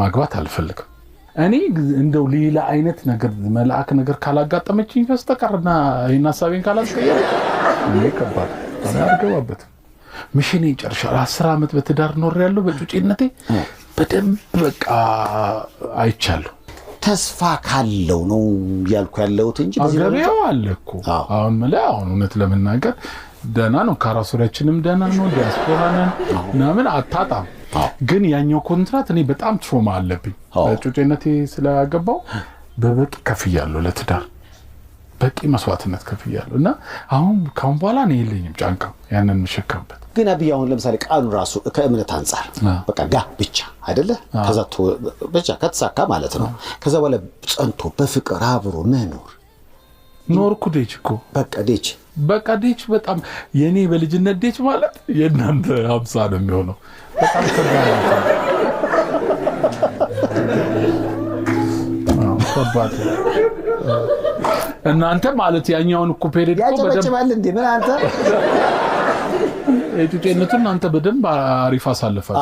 ማግባት አልፈልግም እኔ እንደው ሌላ አይነት ነገር መልአክ ነገር ካላጋጠመችኝ በስተቀርና ይሄን ሐሳቤን ካላስቀየረ እኔ ከባድ አልገባበት ምሽኔ ጨርሻለሁ 10 አመት በትዳር ኖር ያለው በጩጬነቴ በደንብ በቃ አይቻለሁ ተስፋ ካለው ነው ያልኩ ያለውት እንጂ አገበያው አለኩ አሁን አሁን እውነት ለምናገር ደና ነው ካራሱራችንም ደና ነው ዲያስፖራንን ምናምን አጣጣም ግን ያኛው ኮንትራት እኔ በጣም ትሮማ አለብኝ በጩጬነቴ ስለያገባው በበቂ ከፍያለሁ ለትዳር በቂ መስዋዕትነት ከፍያለሁና አሁን ካሁን በኋላ ነው የለኝም ጫንቃ ያንን መሸከምበት ግን አብያውን ለምሳሌ ቃሉ ራሱ ከእምነት አንፃር በቃ ብቻ አይደለ ከዛቶ ብቻ ከተሳካ ማለት ነው ከዛ በኋላ ጸንቶ በፍቅር አብሮ መኖር ኖርኩ ዴችኮ በቃ ዴች በጣም የኔ በልጅነት ዴች ማለት የናንተ 50 ነው የሚሆነው በጣም ከባድ እናንተ ማለት ያኛውን እኮ ፔሪድ እኮ በደም እንዴ ምን አንተ የጩጬነቱን አንተ በደም አሪፍ አሳልፈሃል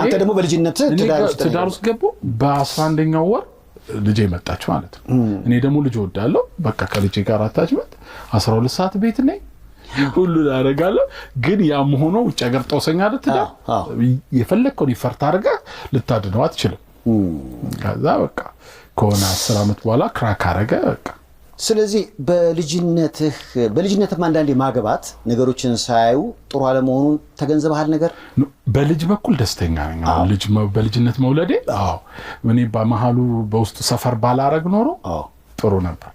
አንተ ደግሞ በልጅነት ትዳር ውስጥ ገቡ በ11ኛው ወር ልጄ መጣች ማለት ነው እኔ ደግሞ ልጅ ወዳለሁ በቃ ከልጄ ጋር አታችመት 12 ሰዓት ቤት ነኝ ሁሉ አደርጋለሁ ግን ያም ሆኖ ውጭ ሀገር ጦሰኛ አይደል የፈለከውን ይፈርታ አድርጋ ልታድነው አትችልም ከዛ በቃ ከሆነ 10 አመት በኋላ ክራክ አረገ በቃ ስለዚህ በልጅነትም አንዳንዴ ማግባት ነገሮችን ሳያዩ ጥሩ አለመሆኑ ተገንዘበሃል ነገር በልጅ በኩል ደስተኛ ነኝ ልጅ በልጅነት መውለዴ እኔ በመሃሉ በውስጥ ሰፈር ባላረግ ኖሮ ጥሩ ነበር